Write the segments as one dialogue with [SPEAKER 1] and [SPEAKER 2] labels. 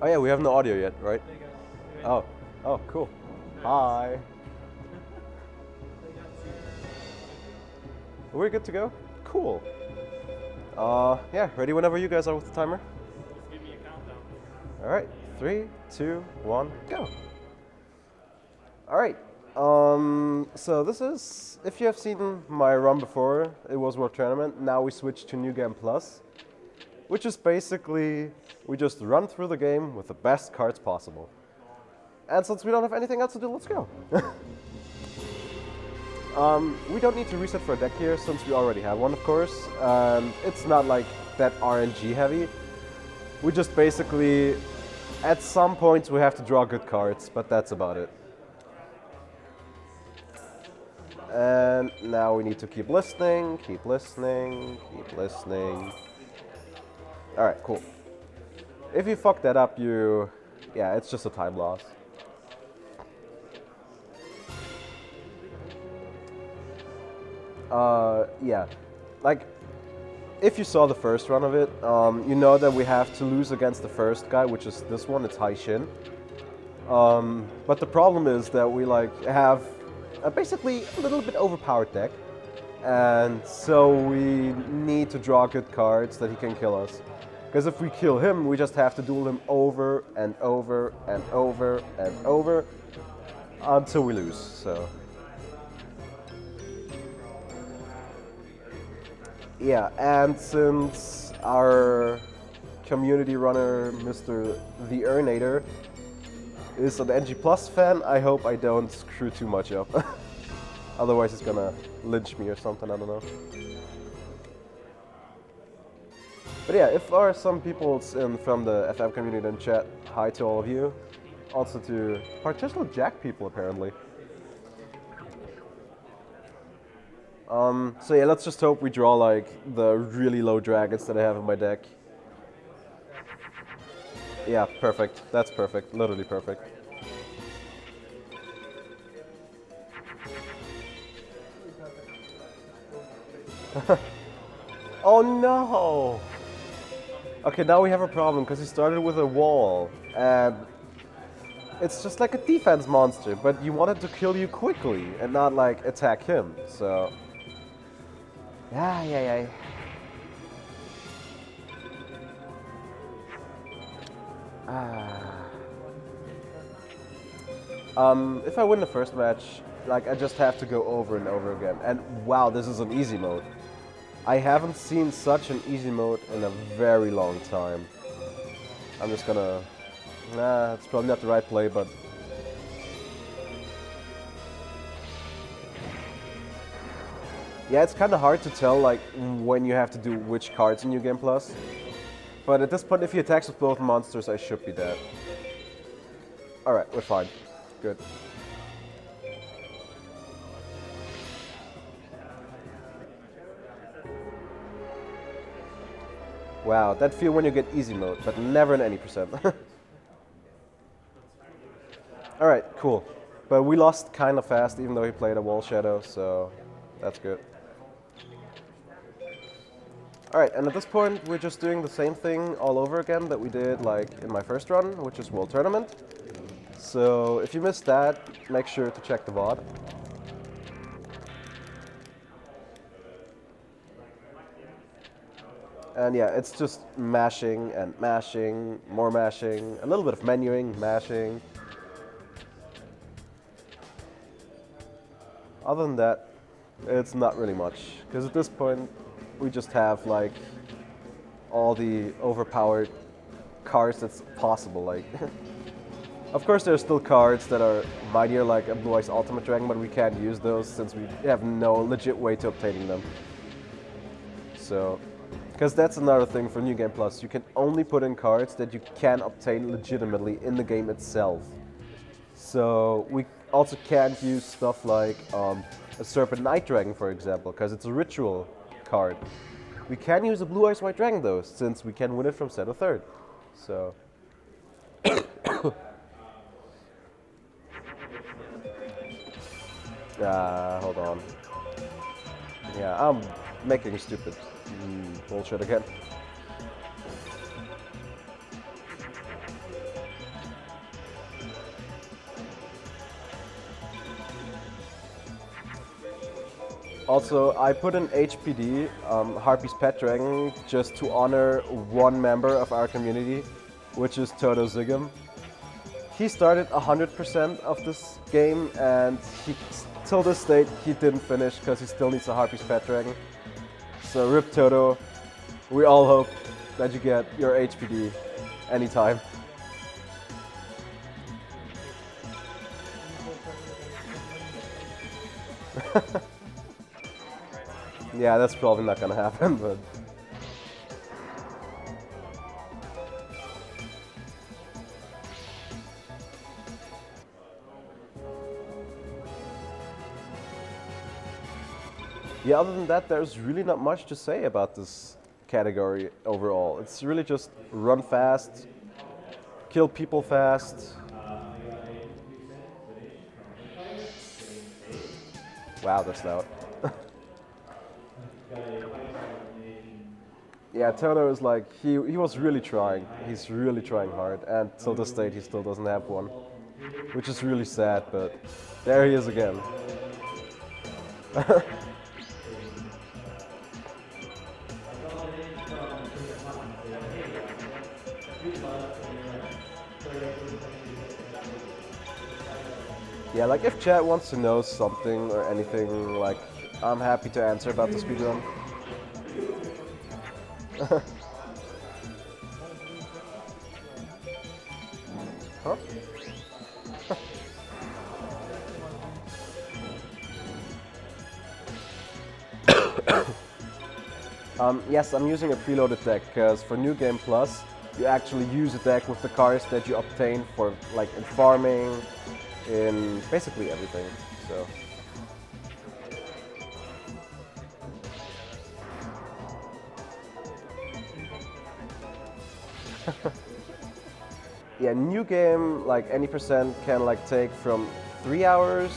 [SPEAKER 1] Oh yeah, we have no audio yet, right? Oh, oh, cool. Hi. We're good to go? Cool. Yeah, ready whenever you guys are with the timer?
[SPEAKER 2] Just give me a countdown.
[SPEAKER 1] Alright, 3, 2, 1, go. Alright, so this is, if you have seen my run before, it was World Tournament. Now we switch to New Game Plus, which is basically, we just run through the game with the best cards possible. And since we don't have anything else to do, let's go. We don't need to reset for a deck here, since we already have one, of course. It's not like that RNG heavy. We just basically, at some points, we have to draw good cards, but that's about it. And now we need to keep listening, keep listening, keep listening. Alright, cool. If you fuck that up, yeah, it's just a time loss. Yeah, like, if you saw the first run of it, you know that we have to lose against the first guy, which is this one, it's Hai Shin. But the problem is that we have basically a little bit overpowered deck, and so we need to draw good cards that he can kill us. Because if we kill him, we just have to duel him over and over and over and over until we lose. So yeah, and since our community runner, Mr. The Urnator, is an NG Plus fan, I hope I don't screw too much up. Otherwise he's gonna lynch me or something, I don't know. But yeah, if there are some people from the FM community in chat, hi to all of you. Also to partitional Jack people, apparently. So yeah, let's just hope we draw like the really low dragons that I have in my deck. Yeah, perfect. That's perfect. Literally perfect. Oh no! Okay, now we have a problem because he started with a wall, and it's just like a defense monster, but you wanted to kill you quickly and not like attack him, so... Yeah. If I win the first match, like I just have to go over and over again. And wow, this is an easy mode. I haven't seen such an easy mode in a very long time. I'm just gonna... Nah, it's probably not the right play, but... Yeah, it's kind of hard to tell like when you have to do which cards in New Game Plus. But at this point, if he attacks with both monsters, I should be dead. Alright, we're fine. Good. Wow, that feel when you get easy mode, but never in any percent. Alright, cool. But we lost kind of fast, even though he played a wall shadow, so that's good. Alright, and at this point, we're just doing the same thing all over again that we did like in my first run, which is World Tournament. So if you missed that, make sure to check the VOD. And yeah, it's just mashing and mashing, more mashing, a little bit of menuing, mashing. Other than that, it's not really much. Because at this point, we just have like all the overpowered cards that's possible. Like, of course, there are still cards that are mightier, like a Blue Eyes Ultimate Dragon, but we can't use those since we have no legit way to obtaining them. So, because that's another thing for New Game Plus, you can only put in cards that you can obtain legitimately in the game itself. So we also can't use stuff like a Serpent Night Dragon, for example, because it's a ritual card. We can use a Blue Eyes White Dragon though, since we can win it from set of third. So. Hold on. Yeah, I'm making stupid bullshit again. Also, I put an HPD, Harpy's Pet Dragon, just to honor one member of our community, which is Toto Zigam. He started 100% of this game, and till this date he didn't finish because he still needs a Harpy's Pet Dragon. So rip Toto, we all hope that you get your HPD anytime. Yeah, that's probably not gonna happen, but... Yeah, other than that, there's really not much to say about this category overall. It's really just run fast, kill people fast. Wow, that's loud. Yeah, Toto is like, he was really trying. He's really trying hard, and till this date he still doesn't have one. Which is really sad, but there he is again. Yeah, like if chat wants to know something or anything, like I'm happy to answer about the speedrun. Huh? Yes, I'm using a preloaded deck because for New Game Plus, you actually use a deck with the cards that you obtain for like in farming, in basically everything. So. Yeah, new game, like any percent can like take from 3 hours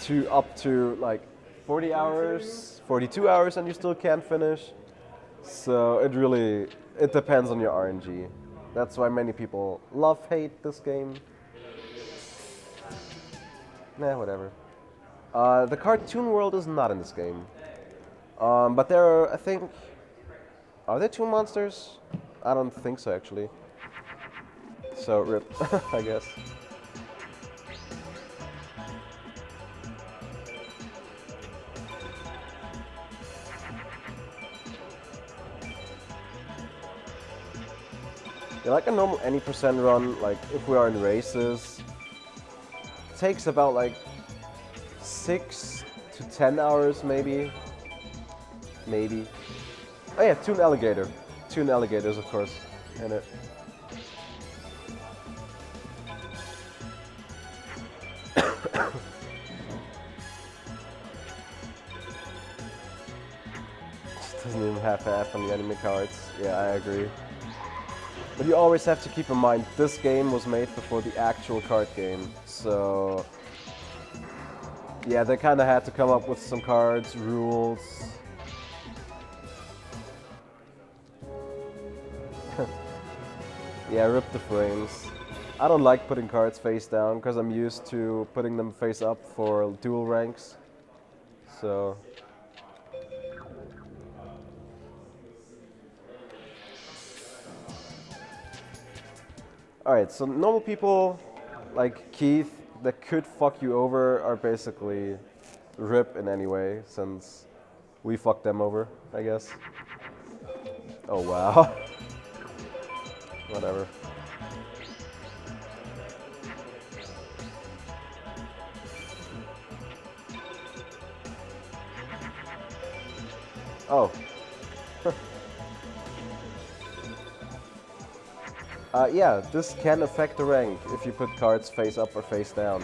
[SPEAKER 1] to up to like 40 hours, 42 hours, and you still can't finish. So it depends on your RNG. That's why many people hate this game. Nah, whatever. The cartoon world is not in this game. But there are, I think, are there 2 monsters? I don't think so, actually. So, rip, I guess. Yeah, like a normal any percent run, like if we are in races, takes about like 6 to 10 hours maybe. Maybe. Oh yeah, tune alligator. Tune alligators, of course, in it. Doesn't even have half on the enemy cards. Yeah, I agree. But you always have to keep in mind, this game was made before the actual card game. So, yeah, they kind of had to come up with some cards, rules. Yeah, rip the frames. I don't like putting cards face down because I'm used to putting them face up for dual ranks. So... Alright, so normal people like Keith that could fuck you over are basically rip in any way, since we fucked them over, I guess. Oh wow. Whatever. Oh. Yeah, this can affect the rank if you put cards face up or face down.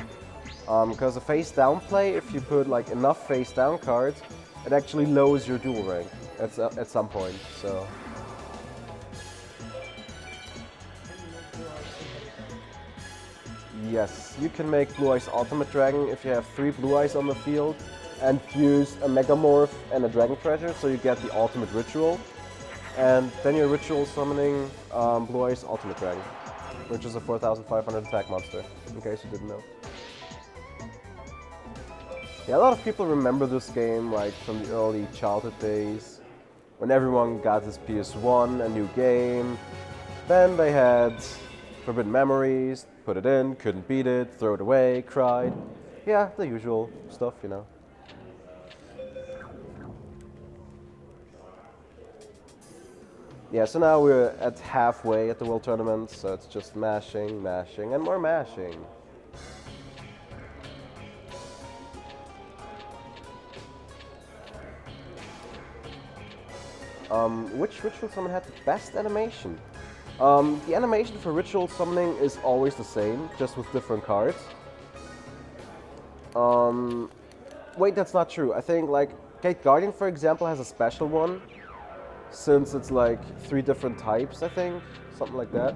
[SPEAKER 1] Because a face down play, if you put like enough face down cards, it actually lowers your dual rank at some point. So. Yes, you can make Blue Eyes Ultimate Dragon if you have 3 Blue Eyes on the field and fuse a Megamorph and a Dragon Treasure, so you get the Ultimate Ritual. And then you're ritual summoning Blue Eyes Ultimate Dragon, which is a 4,500 attack monster, in case you didn't know. Yeah, a lot of people remember this game like from the early childhood days, when everyone got his PS1, a new game. Then they had Forbidden Memories, put it in, couldn't beat it, throw it away, cried. Yeah, the usual stuff, you know. Yeah, so now we're at halfway at the World Tournament, so it's just mashing, mashing, and more mashing. Which ritual summon had the best animation? The animation for ritual summoning is always the same, just with different cards. Wait, that's not true. I think like Gate Guardian, for example, has a special one, since it's like 3 different types, I think, something like that.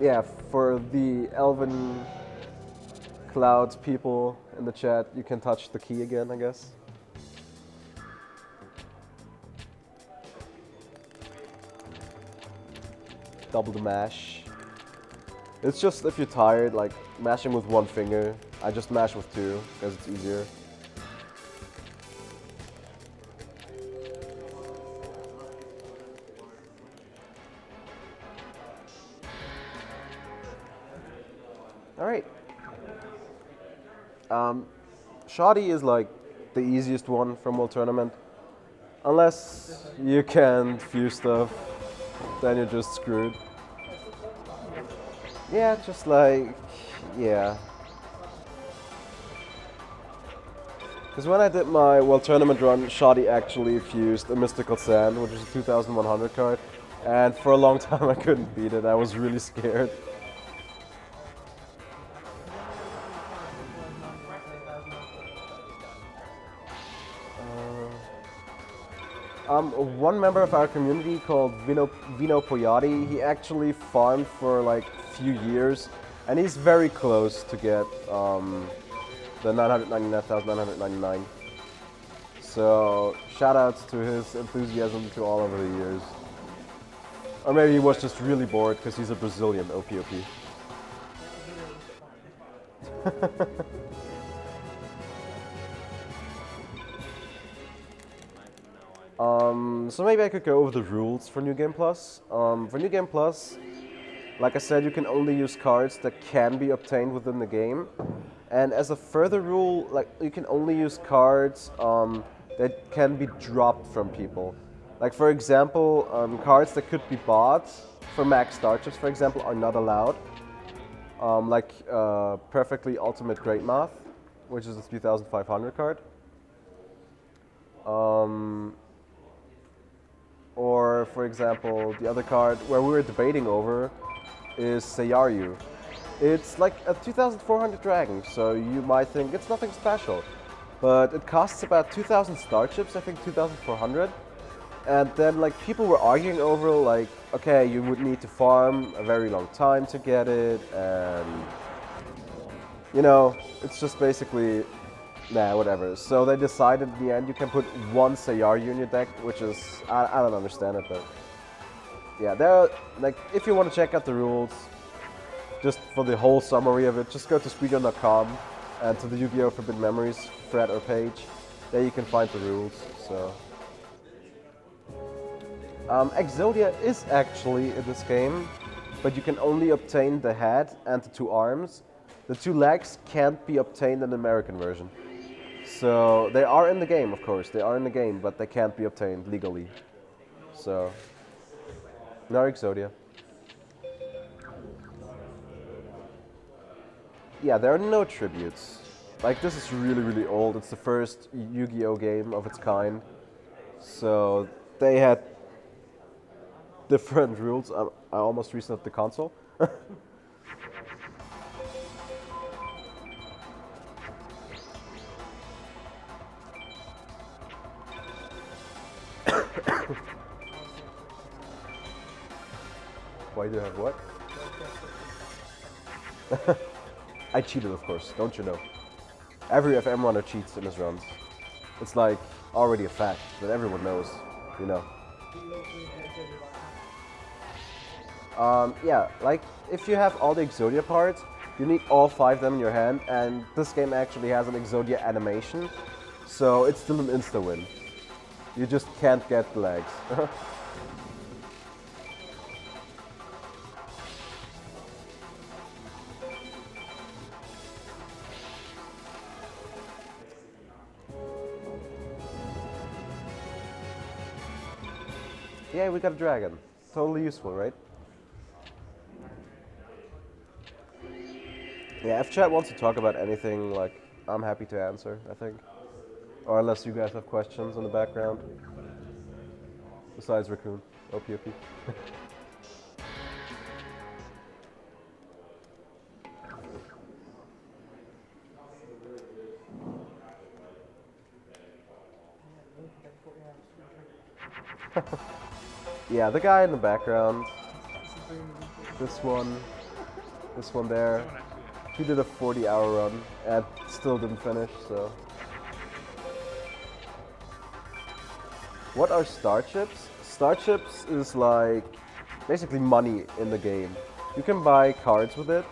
[SPEAKER 1] Yeah, for the Elven Clouds people in the chat, you can touch the key again, I guess. Double the mash. It's just if you're tired, like mashing with 1 finger. I just mash with 2 because it's easier. All right. Shoddy is like the easiest one from World Tournament. Unless you can fuse stuff, then you're just screwed. Yeah, just like, yeah. Because when I did my World Tournament run, Shoddy actually fused a Mystical Sand, which is a 2100 card. And for a long time I couldn't beat it, I was really scared. One member of our community called Vino Poyati, he actually farmed for like a few years, and he's very close to get the 999,999. So shoutouts to his enthusiasm to all over the years. Or maybe he was just really bored because he's a Brazilian OPOP. So maybe I could go over the rules for New Game Plus. For New Game Plus, like I said, you can only use cards that can be obtained within the game. And as a further rule, like you can only use cards that can be dropped from people. Like for example, cards that could be bought for max starships, for example, are not allowed. Like Perfectly Ultimate Great Moth, which is a 3500 card. Or, for example, the other card where we were debating over is Seiyaryu. It's like a 2400 dragon, so you might think it's nothing special. But it costs about 2000 starships, I think 2400. And then like people were arguing over like, okay, you would need to farm a very long time to get it, and you know, it's just basically nah, whatever. So they decided in the end you can put 1 Seiyaryu in your deck, which is, I don't understand it, but yeah, there. Like, if you want to check out the rules, just for the whole summary of it, just go to speedrun.com and to the Yu-Gi-Oh! Forbidden Memories thread or page. There you can find the rules. So, Exodia is actually in this game, but you can only obtain the head and the 2 arms. The 2 legs can't be obtained in the American version. So they are in the game, of course. They are in the game, but they can't be obtained legally. So, no Exodia. Yeah, there are no tributes. Like, this is really, really old. It's the first Yu-Gi-Oh! Game of its kind. So they had different rules. I almost reset the console. Why do you have what? I cheated, of course, don't you know? Every FM runner cheats in his runs. It's like already a fact that everyone knows, you know. Yeah, like if you have all the Exodia parts, You need all 5 of them in your hand, and this game actually has an Exodia animation, so it's still an insta-win. You just can't get the legs. Yeah, we got a dragon. Totally useful, right? Yeah, if chat wants to talk about anything, like, I'm happy to answer, I think. Or unless you guys have questions in the background. Besides Raccoon. OPOP. Yeah, the guy in the background. This one there. He did a 40-hour run and still didn't finish, so. What are starships? Starships is like basically money in the game. You can buy cards with it,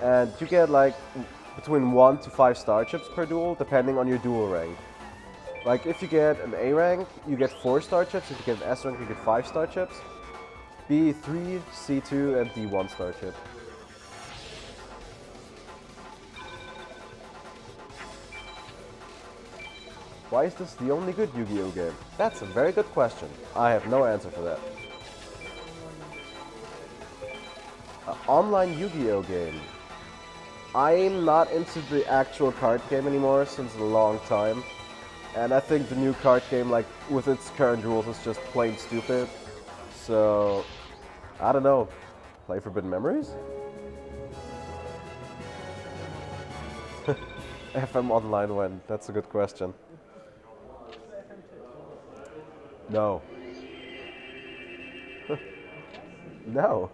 [SPEAKER 1] and you get like between 1 to 5 starships per duel, depending on your duel rank. Like if you get an A rank, you get 4 starships. If you get an S rank, you get 5 starships. B3, C2, and D1 starship. Why is this the only good Yu-Gi-Oh game? That's a very good question. I have no answer for that. An online Yu-Gi-Oh game. I'm not into the actual card game anymore since a long time. And I think the new card game, like with its current rules, is just plain stupid. So, I don't know. Play Forbidden Memories? FM Online when? That's a good question. No. No.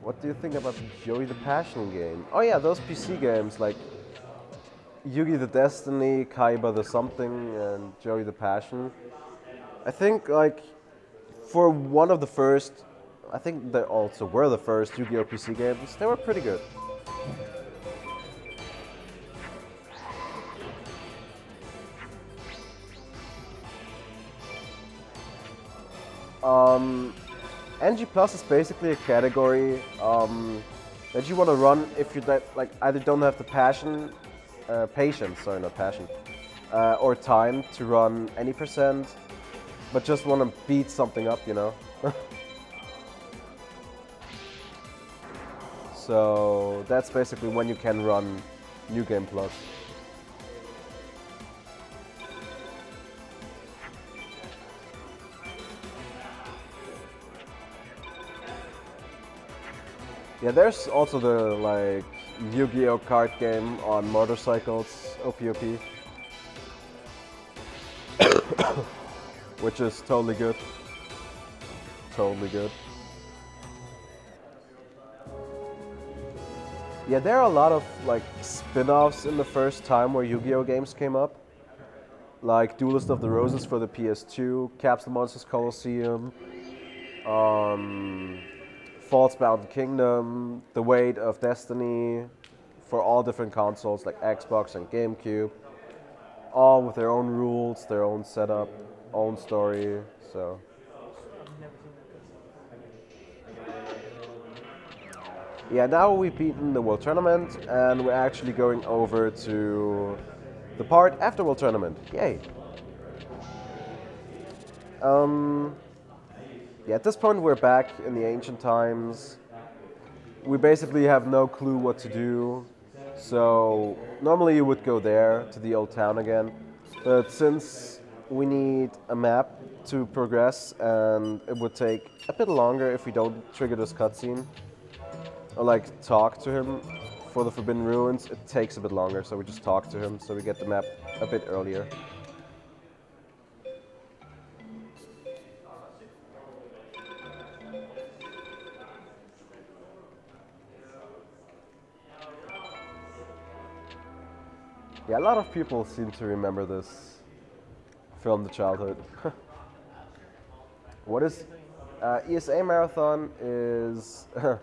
[SPEAKER 1] What do you think about the Joey the Passion game? Oh yeah, those PC games like Yugi the Destiny, Kaiba the something, and Joey the Passion. I think like for one of the first, I think they also were the first Yu-Gi-Oh PC games. They were pretty good. NG Plus is basically a category that you want to run if you like either don't have the patience, sorry, not passion, or time to run any percent, but just want to beat something up, you know. So that's basically when you can run New Game Plus. Yeah, there's also the like Yu-Gi-Oh card game on motorcycles, OPOP, which is totally good. Totally good. Yeah, there are a lot of like spin-offs in the first time where Yu-Gi-Oh games came up. Like Duelist of the Roses for the PS2, Capsule Monsters Colosseum, False Bound Kingdom, The Weight of Destiny, for all different consoles like Xbox and GameCube, all with their own rules, their own setup, own story. So. Yeah, now we've beaten the World Tournament and we're actually going over to the part after World Tournament. Yay! Yeah, at this point we're back in the ancient times. We basically have no clue what to do. So normally you would go there to the old town again. But since we need a map to progress and it would take a bit longer if we don't trigger this cutscene or like talk to him for the Forbidden Ruins, it takes a bit longer. So we just talk to him so we get the map a bit earlier. Yeah, a lot of people seem to remember this from the childhood. What is ESA Marathon is a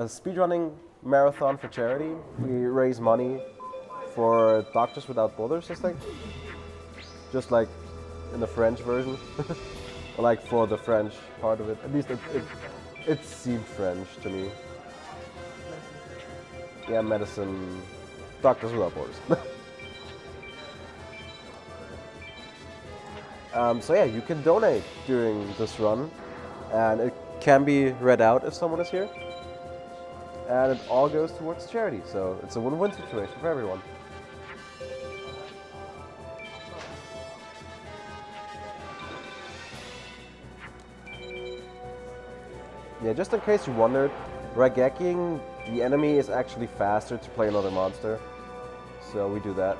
[SPEAKER 1] speedrunning marathon for charity. We raise money for Doctors Without Borders, I think. Just like in the French version. Or like for the French part of it. At least it seemed French to me. Yeah, medicine. Doctors Without Borders. So yeah, you can donate during this run. And it can be read out if someone is here. And it all goes towards charity. So it's a win-win situation for everyone. Yeah, just in case you wondered, Raigekking the enemy is actually faster to play another monster. So we do that.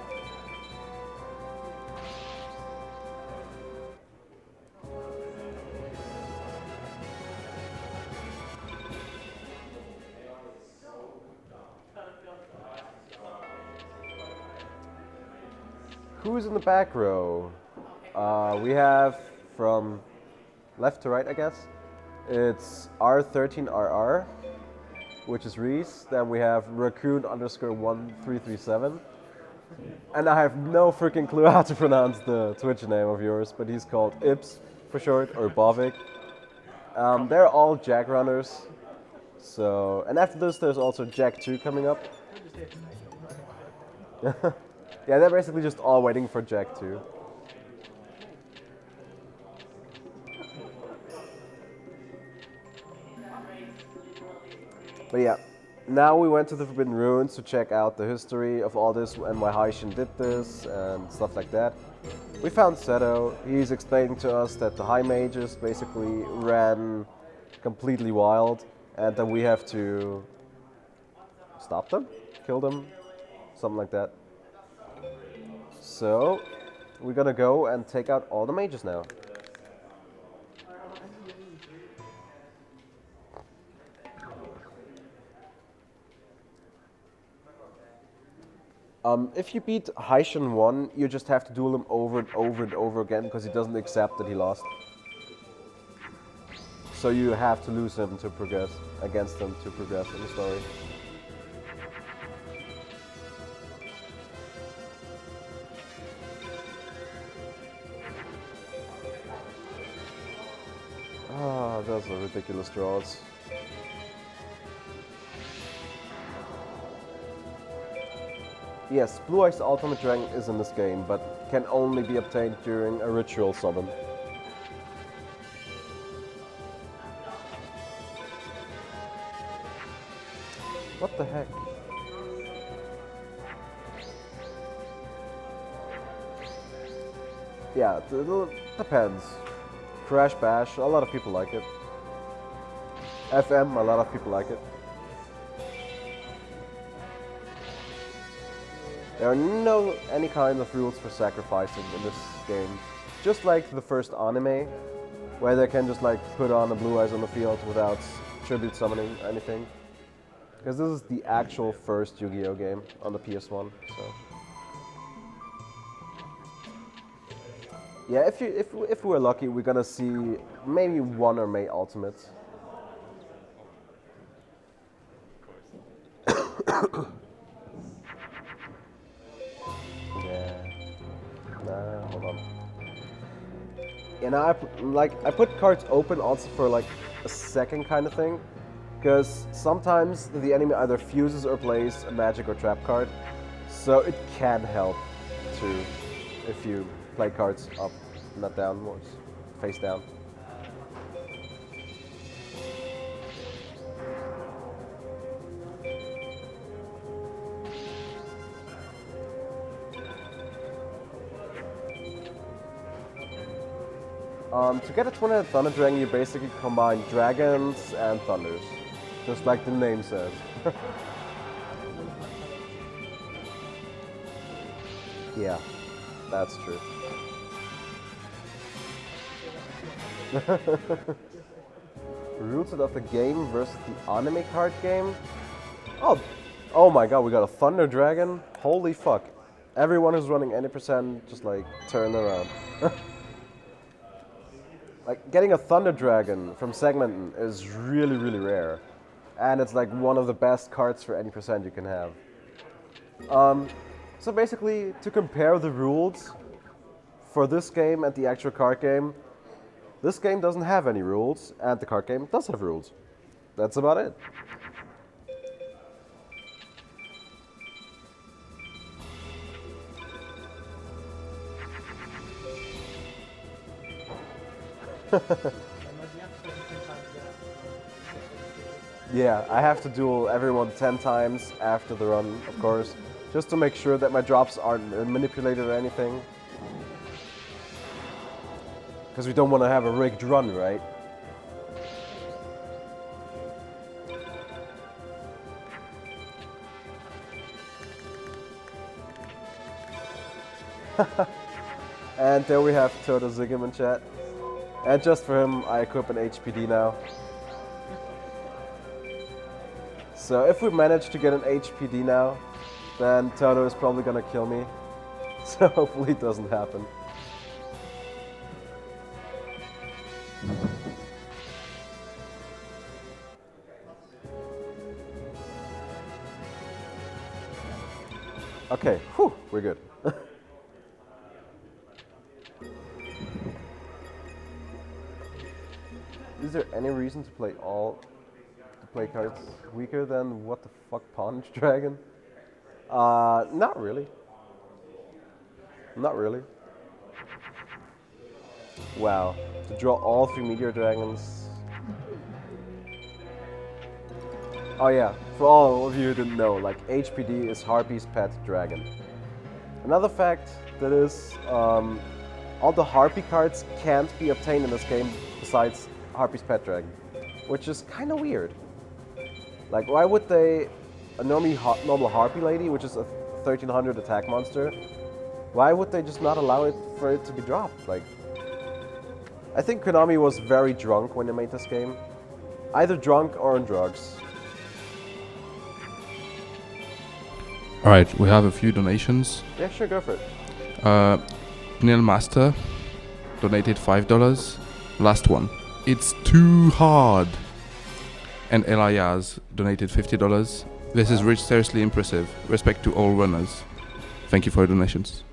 [SPEAKER 1] Who's in the back row? We have from left to right, I guess. It's R13RR, which is Reese. Then we have Raccoon_1337. And I have no freaking clue how to pronounce the Twitch name of yours, but he's called Ips for short, or Bovik. They're all Jack runners. So, and after this, there's also Jack 2 coming up. Yeah, they're basically just all waiting for Jack 2. But yeah, now we went to the Forbidden Ruins to check out the history of all this and why Haishin did this and stuff like that. We found Seto. He's explaining to us that the High Mages basically ran completely wild and that we have to stop them, kill them, something like that. So, we're gonna go and take out all the mages now. If you beat Haishin 1, you just have to duel him over and over and over again because he doesn't accept that he lost. So you have to lose him to progress, against him to progress in the story. Ah, those are ridiculous draws. Yes, Blue Eye's ultimate rank is in this game, but can only be obtained during a ritual summon. What the heck? Yeah, it depends. Crash Bash, a lot of people like it. FM, a lot of people like it. There are no any kind of rules for sacrificing in this game. Just like the first anime, where they can just like put on the Blue Eyes on the field without tribute summoning anything. Because this is the actual first Yu-Gi-Oh game on the PS1, so. Yeah, if we're lucky, we're gonna see maybe one or May ultimates. Hold on. Yeah, now I put cards open also for like a second kind of thing, because sometimes the enemy either fuses or plays a magic or trap card, so it can help too if you play cards up, not downwards, face down. To get a twin-headed Thunder Dragon, you basically combine dragons and thunders, just like the name says. Yeah, that's true. Rules of the game versus the anime card game? Oh my god, we got a Thunder Dragon? Holy fuck. Everyone who's running any percent just like turn around. Like, getting a Thunder Dragon from Segmenton is really, really rare. And it's like one of the best cards for any percent you can have. So basically, to compare the rules for this game and the actual card game, this game doesn't have any rules, and the card game does have rules. That's about it. Yeah, I have to duel everyone 10 times after the run, of course, just to make sure that my drops aren't manipulated or anything. Because we don't want to have a rigged run, right? And there we have Toto Zigam in chat. And just for him, I equip an HPD now. So if we manage to get an HPD now, then Toto is probably gonna kill me. So hopefully it doesn't happen. Okay, whew, we're good. Is there any reason to play cards weaker than what the fuck Punch Dragon? Not really. Not really. Wow, to draw all 3 Meteor Dragons. Oh yeah, for all of you who didn't know, like HPD is Harpy's pet dragon. Another fact that is, all the Harpy cards can't be obtained in this game besides Harpy's pet dragon, which is kind of weird. Like, why would they, a normal Harpy lady, which is a 1300 attack monster, why would they just not allow it for it to be dropped? Like, I think Konami was very drunk when they made this game. Either drunk or on drugs.
[SPEAKER 2] Alright, we have a few donations.
[SPEAKER 1] Yeah, sure, go for it.
[SPEAKER 2] Neil Master donated $5. Last one. It's too hard. And Elias donated $50. This is rich, seriously impressive. Respect to all runners. Thank you for your donations.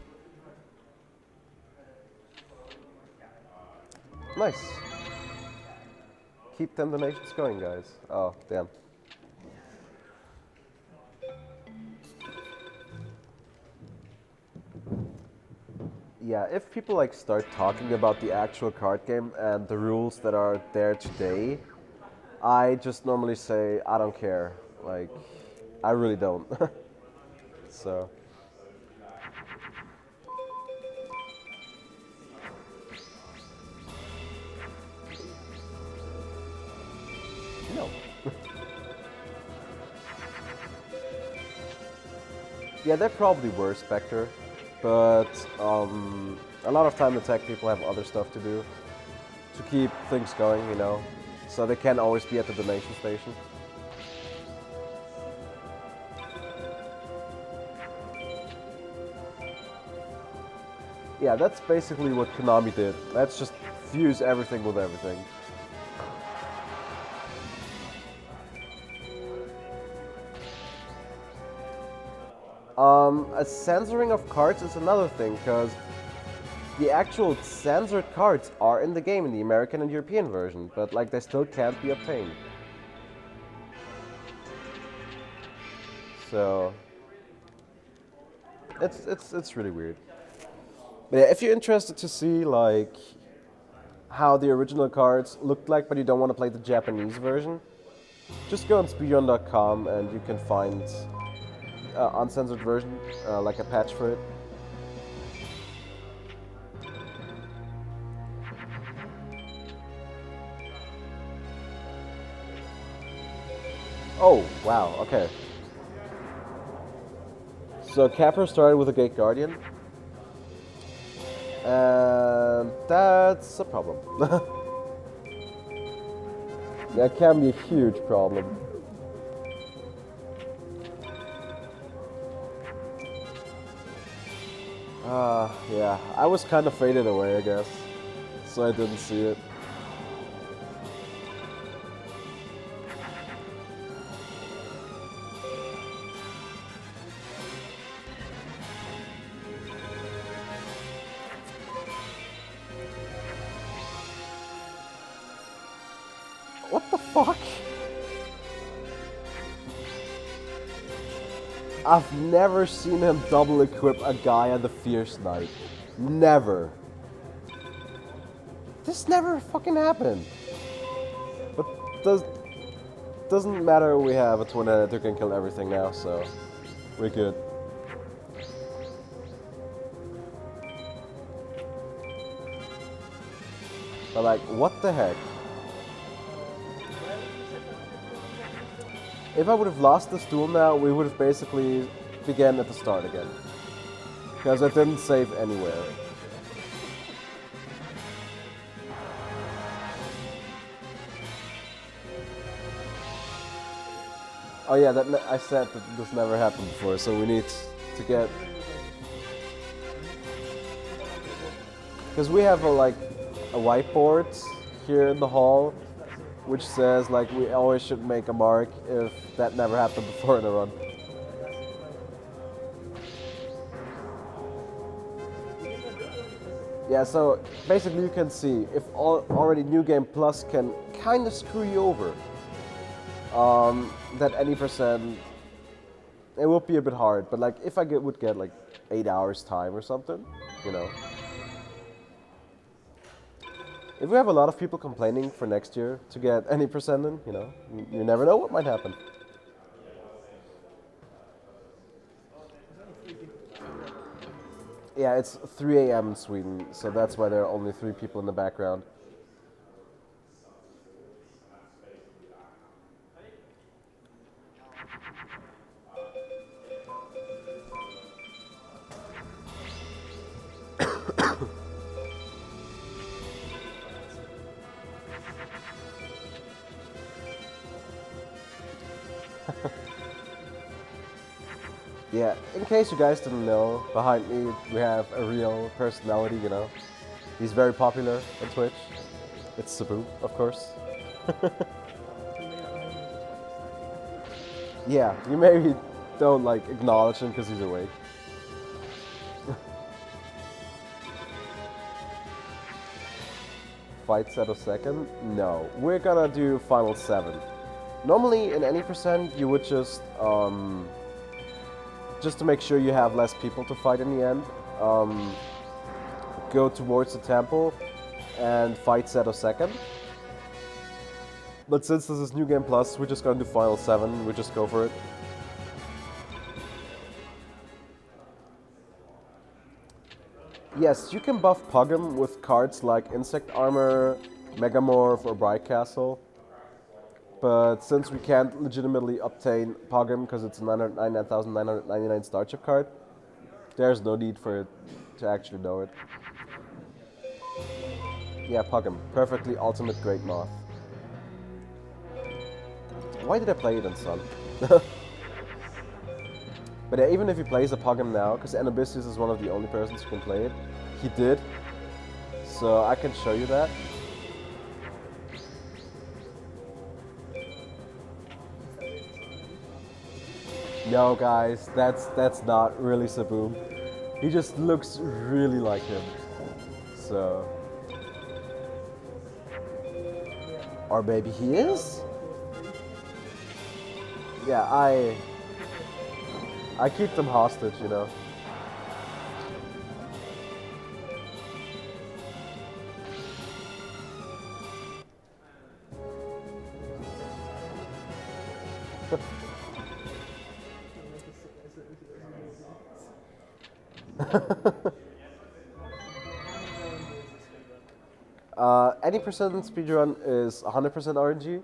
[SPEAKER 1] Nice. Keep them donations going, guys. Oh, damn. Yeah, if people like start talking about the actual card game and the rules that are there today, I just normally say, I don't care. Like, I really don't. So. No. Yeah, they probably were Spectre, but a lot of time the tech people have other stuff to do to keep things going, you know, so they can't always be at the donation station. Yeah, that's basically what Konami did. Let's just fuse everything with everything. A censoring of cards is another thing, because the actual censored cards are in the game in the American and European version, but like they still can't be obtained. So it's really weird. But yeah, if you're interested to see like how the original cards looked like, but you don't want to play the Japanese version, just go on speedrun.com and you can find uncensored version, like a patch for it. Oh, wow, okay. So Capper started with a Gate Guardian, and that's a problem. That can be a huge problem. Yeah, I was kind of faded away, I guess, so I didn't see it. What the fuck? I've never seen him double equip a guy at the Fierce Knight. Never. This never fucking happened. But doesn't matter, we have a twin head who can kill everything now, so we're good. But like, what the heck? If I would have lost this duel now, we would have basically began at the start again. Because I didn't save anywhere. Oh yeah, I said that this never happened before, so we need to get... Because we have a whiteboard here in the hall, which says like we always should make a mark if that never happened before in a run. Yeah, so basically you can see if already New Game Plus can kind of screw you over, that any percent, it would be a bit hard. But like if I would get like 8 hours time or something, you know. If we have a lot of people complaining for next year to get any percent in, you know, you never know what might happen. Yeah, it's 3 a.m. in Sweden, so that's why there are only 3 people in the background. Yeah, in case you guys didn't know, behind me we have a real personality, you know. He's very popular on Twitch. It's Sabu, of course. Yeah, you maybe don't like acknowledge him because he's awake. Fight set of second? No, we're gonna do final 7. Normally in any percent you would just to make sure you have less people to fight in the end, go towards the temple and fight set of second. But since this is New Game Plus, we're just gonna do final 7, we just go for it. Yes, you can buff Pug'em with cards like Insect Armor, Megamorph or Bright Castle. But since we can't legitimately obtain Pug'em because it's a 999,999 star chip card, there's no need for it to actually know it. Yeah, Pug'em. Perfectly ultimate Great Moth. Why did I play it in Sun? But yeah, even if he plays a Pug'em now, because Anubisius is one of the only persons who can play it, he did. So I can show you that. No, guys, that's not really Saboom. He just looks really like him. So, or maybe he is? Yeah, I keep them hostage, you know. Any percent speedrun is 100% RNG,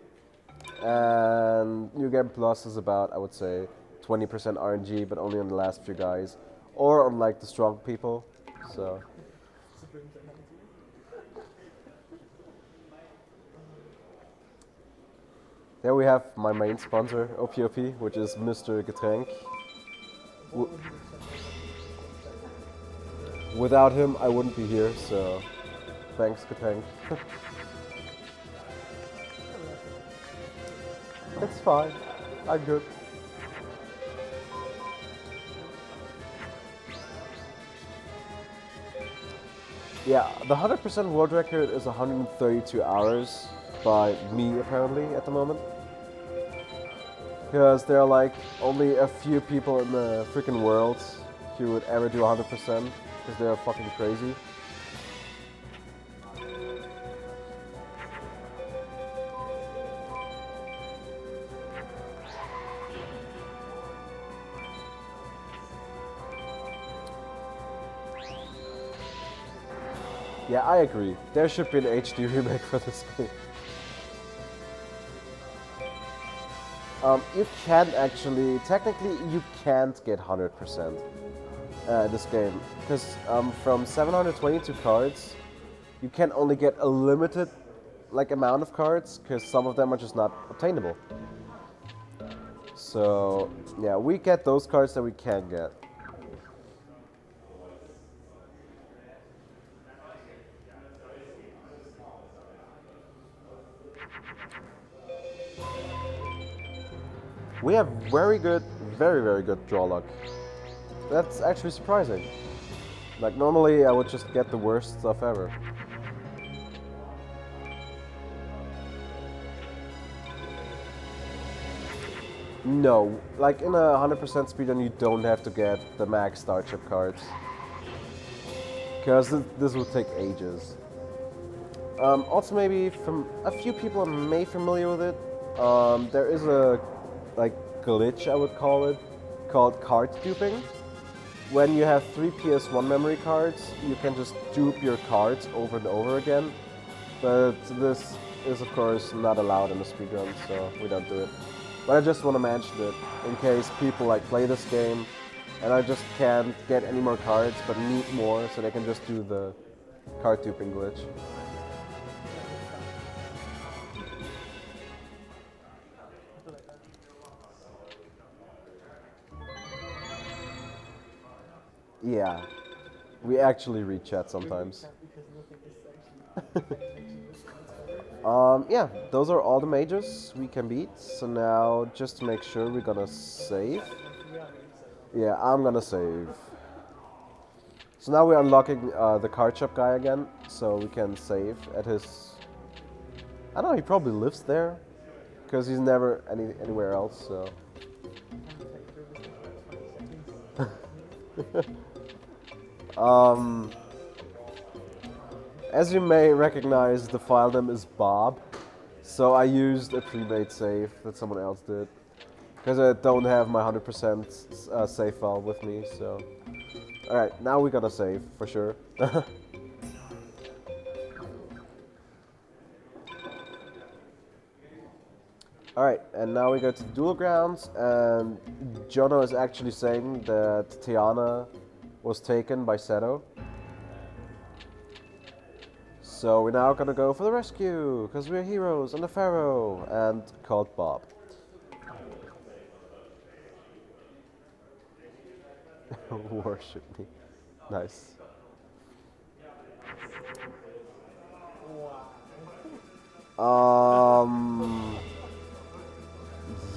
[SPEAKER 1] and New Game Plus is about, I would say, 20% RNG, but only on the last few guys, or on like the strong people. So. There we have my main sponsor, OPOP, which is Mr. Getränk. Without him, I wouldn't be here, so thanks, Getränk. It's fine. I'm good. Yeah, the 100% world record is 132 hours. by me apparently at the moment. Because there are like only a few people in the freaking world who would ever do 100% because they're fucking crazy. Yeah, I agree. There should be an HD remake for this game. You can actually, technically, you can't get 100% this game because from 722 cards, you can only get a limited amount of cards because some of them are just not obtainable. So yeah, we get those cards that we can get. We have very good, very good draw luck. That's actually surprising. Like normally I would just get the worst stuff ever. No, like in a 100% speedrun you don't have to get the max star chip cards. Because this will take ages. Also maybe from a few people may familiar with it. There is a glitch, I would call it, called card duping. When you have 3 PS1 memory cards, you can just dupe your cards over and over again. But this is of course not allowed in the speedrun, so we don't do it. But I just want to mention it in case people play this game and I just can't get any more cards but need more, so they can just do the card duping glitch. Yeah, we actually read chat sometimes. Yeah, those are all the majors we can beat. So now, just to make sure, we're gonna save. Yeah, I'm gonna save. So now we're unlocking the card shop guy again, so we can save at his... I don't know, he probably lives there, because he's never anywhere else, so... As you may recognize, the file name is Bob, so I used a pre-made save that someone else did, because I don't have my 100% save file with me, so... Alright, now we gotta save, for sure. Alright, and now we go to the duel grounds, and Jono is actually saying that Tiana was taken by Seto. So we're now gonna go for the rescue, because we're heroes and the Pharaoh, and called Bob. Worship me. Nice.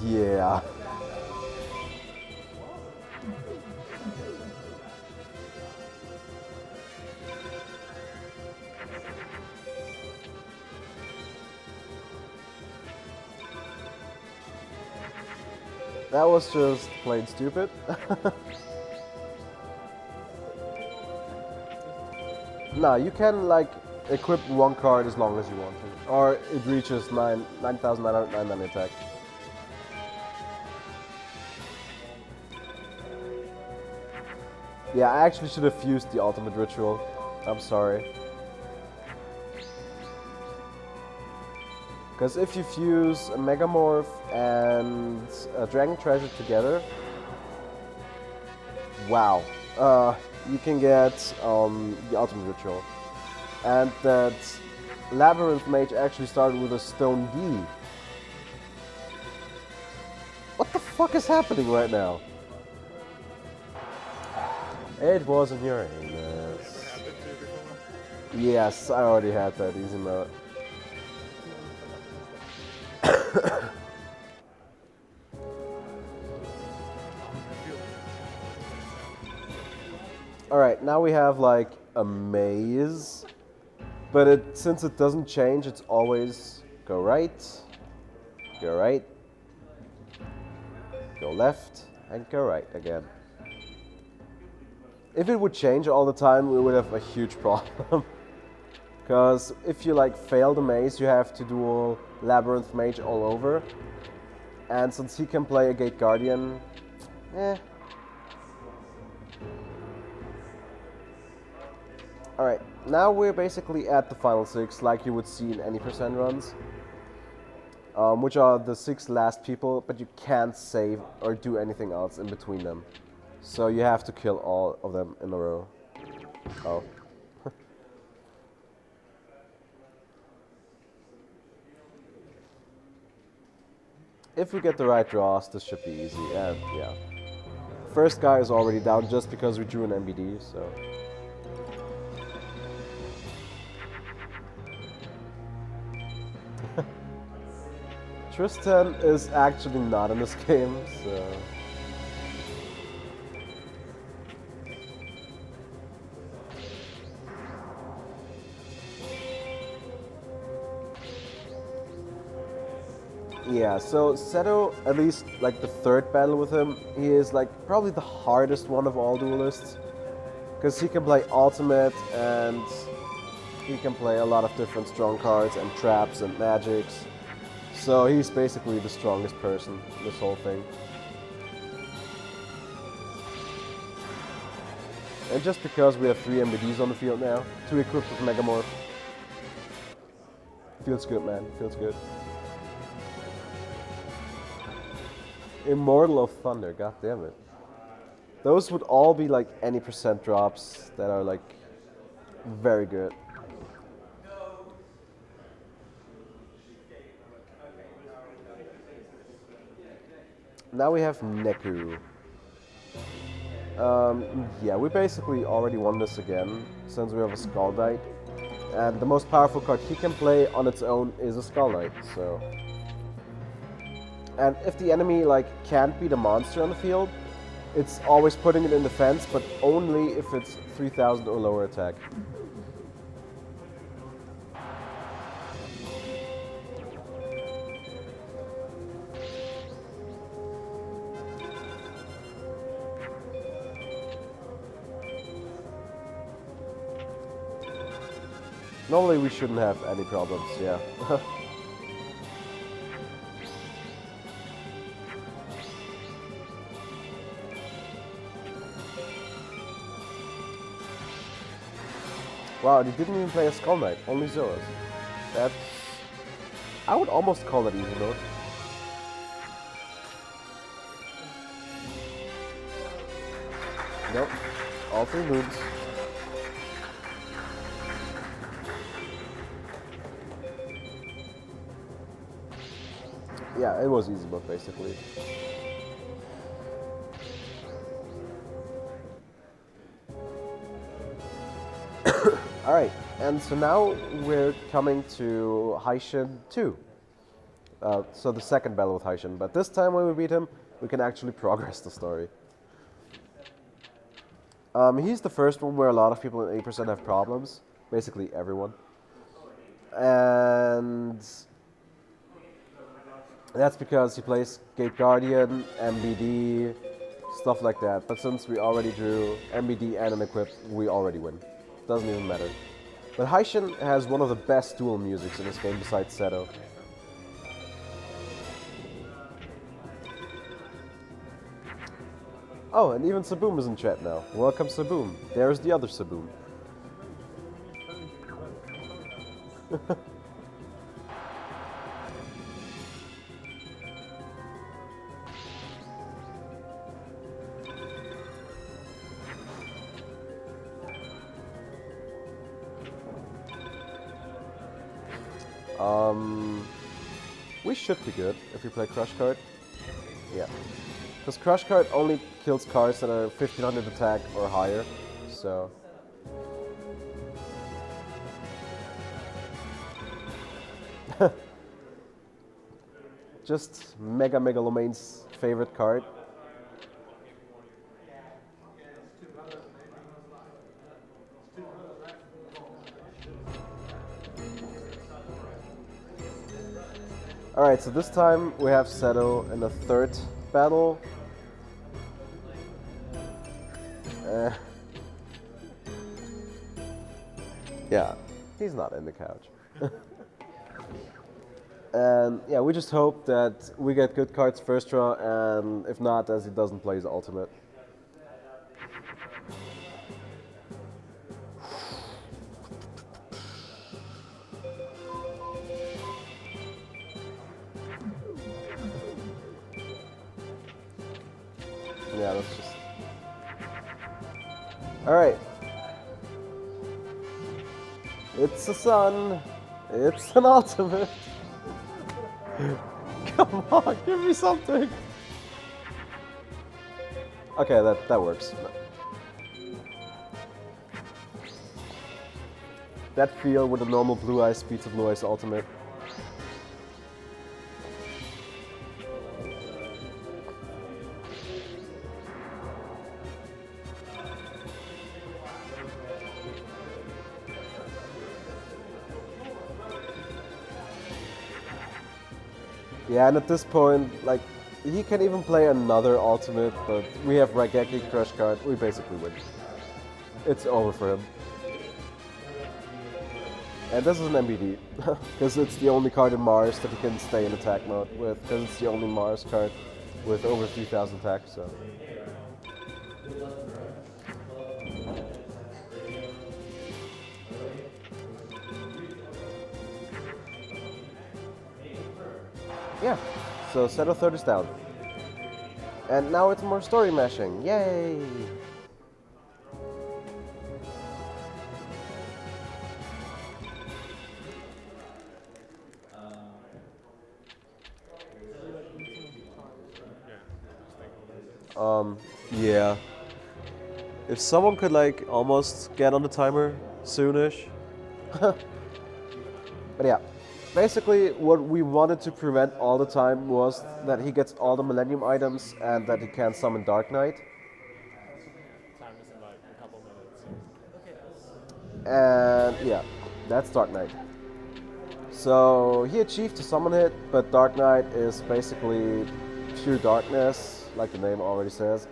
[SPEAKER 1] Yeah. That was just plain stupid. Nah, you can equip one card as long as you want to, or it reaches 9,909 attack. Yeah, I actually should have fused the ultimate ritual. I'm sorry. Because if you fuse a Megamorph and a Dragon Treasure together, wow, you can get the Ultimate Ritual. And that Labyrinth Mage actually started with a Stone D. What the fuck is happening right now? It wasn't your anus. Yes, I already had that easy mode. Alright, now we have a maze, but since it doesn't change, it's always Go right. Go right. Go left. And go right again. If it would change all the time, we would have a huge problem. Because if you like fail the maze, you have to do Labyrinth Mage all over. And since he can play a Gate Guardian, Alright, now we're basically at the final 6, like you would see in any percent runs. Which are the 6 last people, but you can't save or do anything else in between them. So you have to kill all of them in a row. Oh. If we get the right draws, this should be easy, and yeah. First guy is already down just because we drew an MBD, so... Tristan is actually not in this game, so... Yeah, so Seto, at least like the third battle with him, he is like probably the hardest one of all duelists. Because he can play ultimate and he can play a lot of different strong cards and traps and magics. So he's basically the strongest person in this whole thing. And just because we have 3 MBDs on the field now, 2 equipped with Megamorph. Feels good, man, feels good. Immortal of Thunder, god damn it. Those would all be like any percent drops that are like very good. Now we have Neku. Yeah, we basically already won this again, since we have a Skull Knight. And the most powerful card he can play on its own is a Skull Knight, so... And if the enemy like can't beat a monster on the field, it's always putting it in defense, but only if it's 3000 or lower attack. Normally we shouldn't have any problems, yeah. Wow, he didn't even play a Skull Knight, only Zoras. That's... I would almost call it easy mode. Nope, all 3 moons. Yeah, it was easy mode basically. Alright, and so now we're coming to Haishin 2. So the second battle with Haishin, but this time when we beat him, we can actually progress the story. He's the first one where a lot of people in 8% have problems. Basically everyone. And that's because he plays Gate Guardian, MBD, stuff like that. But since we already drew MBD and an equip, we already win. Doesn't even matter. But Haishin has one of the best duel musics in this game besides Seto. Oh, and even Saboom is in chat now. Welcome, Saboom. There's the other Saboom. We should be good if we play Crush Card. Yeah. Because Crush Card only kills cards that are 1500 attack or higher, so... Just Mega Megalomane's favorite card. Alright, so this time we have Seto in the third battle. Yeah, he's not in the couch. And yeah, we just hope that we get good cards first draw, and if not, as he doesn't play his ultimate. Yeah, that's just... Alright. It's a sun. It's an ultimate. Come on, give me something. Okay, that works. That feel with a normal Blue Eyes beats a Blue Eyes ultimate. Yeah, and at this point, like, he can even play another ultimate, but we have Raigeki Crush card, we basically win. It's over for him. And this is an MBD, because it's the only card in Mars that he can stay in attack mode with, because it's the only Mars card with over 3000 attack, so... Yeah, so Seto third is down. And now it's more story mashing, yay! Yeah. If someone could like almost get on the timer soonish. But yeah. Basically, what we wanted to prevent all the time was that he gets all the Millennium items and that he can't summon Dark Knight.
[SPEAKER 3] Time is in like a couple minutes.
[SPEAKER 1] And yeah, that's Dark Knight. So he achieved to summon it, but Dark Knight is basically pure darkness, like the name already says.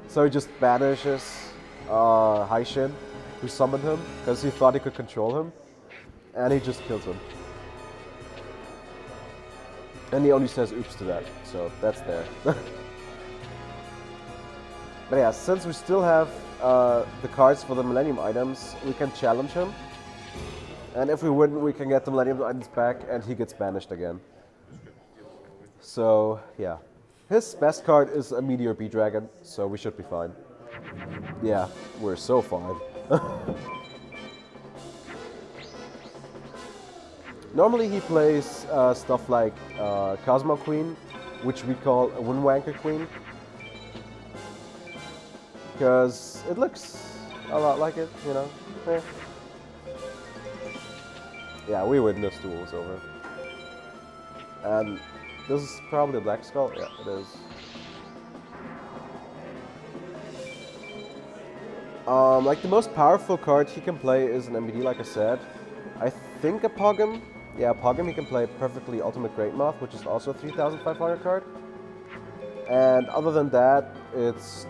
[SPEAKER 1] So he just banishes Haishin, who summoned him, because he thought he could control him, and he just kills him. And he only says oops to that, so that's there. But yeah, since we still have the cards for the Millennium items, we can challenge him. And if we win, we can get the Millennium items back, and he gets banished again. So, yeah. His best card is a Meteor B-Dragon, so we should be fine. Yeah, we're so fine. Normally he plays stuff like Cosmo Queen, which we call a Windwanker Queen. Because it looks a lot like it, you know? Eh. Yeah, we win this duel, it's over. And this is probably a Black Skull? Yeah, it is. Like the most powerful card he can play is an MBD, like I said. I think a Pogum. Yeah, Pogum he can play perfectly Ultimate Great Moth, which is also a 3500 card. And other than that, it's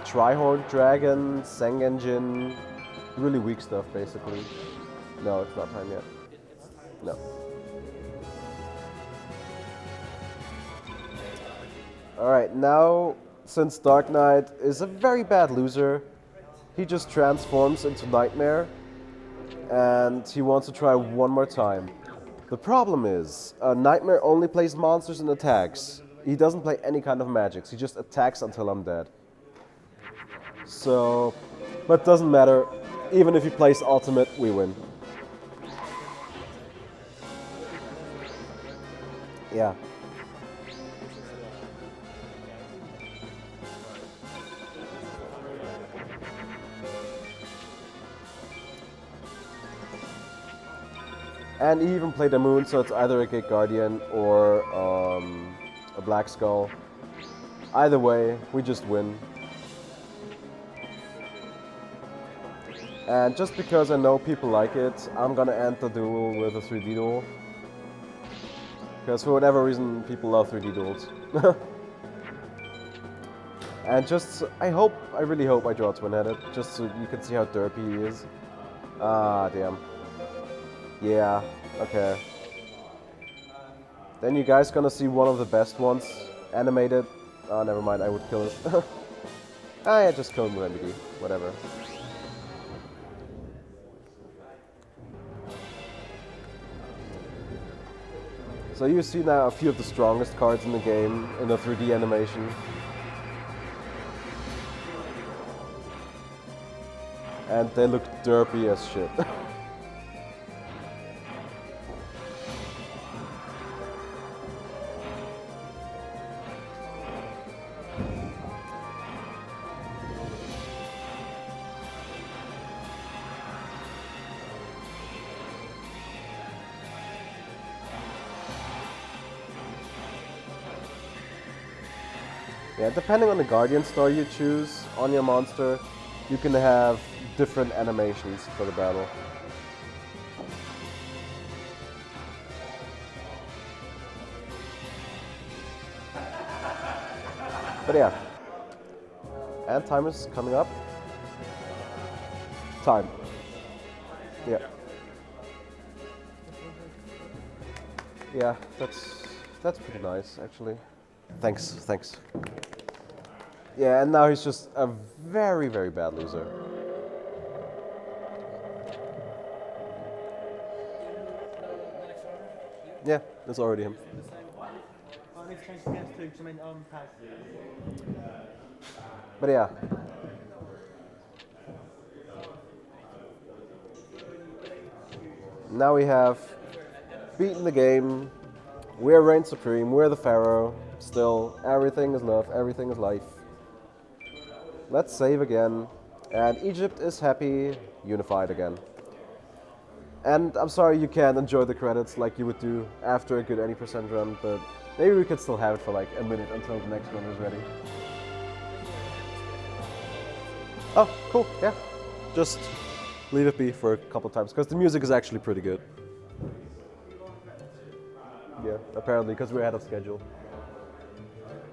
[SPEAKER 1] Trihorn Dragon, Seng Engine, really weak stuff basically. No, it's not time yet. No. Alright, now since Dark Knight is a very bad loser, he just transforms into Nightmare and he wants to try one more time. The problem is, Nightmare only plays monsters and attacks. He doesn't play any kind of magics, he just attacks until I'm dead. So, but doesn't matter, even if he plays Ultimate, we win. Yeah. And he even played a Moon, so it's either a Gate Guardian or a Black Skull. Either way, we just win. And just because I know people like it, I'm gonna end the duel with a 3D duel. Because for whatever reason, people love 3D duels. And just, I really hope I draw twin-headed, just so you can see how derpy he is. Ah, damn. Yeah, okay. Then you guys gonna see one of the best ones, animated. Oh, never mind, I would kill it. Ah, yeah, just kill him with MBD, whatever. So you see now a few of the strongest cards in the game in the 3D animation. And they look derpy as shit. Yeah, depending on the Guardian star you choose on your monster, you can have different animations for the battle. But yeah. And time is coming up. Time. Yeah. Yeah, that's pretty nice actually. Thanks. Yeah, and now he's just a very, very bad loser. Yeah, that's already him. But yeah. Now we have beaten the game. We're reign supreme, we're the pharaoh. Still, everything is love, everything is life. Let's save again. And Egypt is happy, unified again. And I'm sorry you can't enjoy the credits like you would do after a good 80% run, but maybe we could still have it for like a minute until the next one is ready. Oh, cool, yeah. Just leave it be for a couple times, because the music is actually pretty good. Yeah, apparently, because we're ahead of schedule.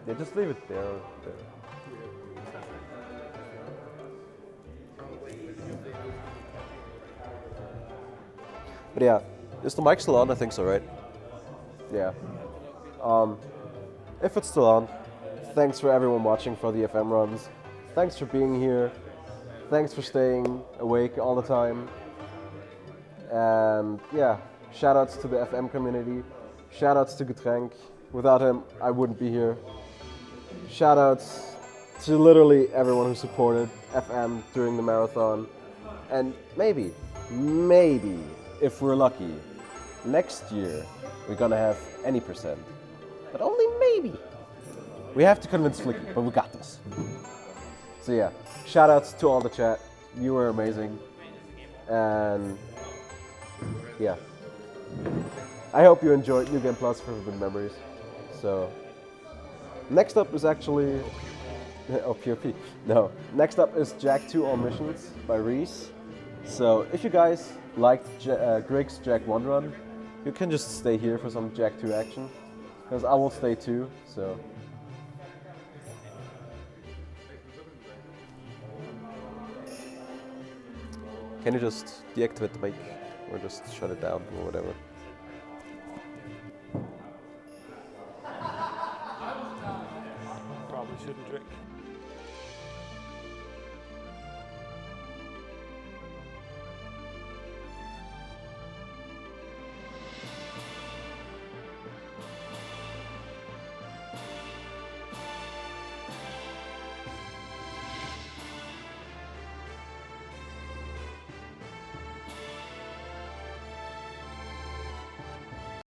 [SPEAKER 1] Yeah, just leave it there. But yeah, is the mic still on? I think so, right? Yeah. If it's still on, thanks for everyone watching for the FM runs. Thanks for being here. Thanks for staying awake all the time. And yeah, shoutouts to the FM community. Shoutouts to Getränk. Without him, I wouldn't be here. Shoutouts to literally everyone who supported FM during the marathon. And maybe, if we're lucky, next year we're gonna have any percent. But only maybe. We have to convince Flicky, but we got this. So yeah, shoutouts to all the chat. You were amazing. And yeah. I hope you enjoyed New Game Plus for Vivid Memories. So next up is actually oh, POP. No. Next up is Jack 2 All Missions by Reese. So if you guys liked Greg's Jack 1 run, you can just stay here for some Jack 2 action. Because I will stay too, so. Can you just deactivate the mic? Or just shut it down or whatever?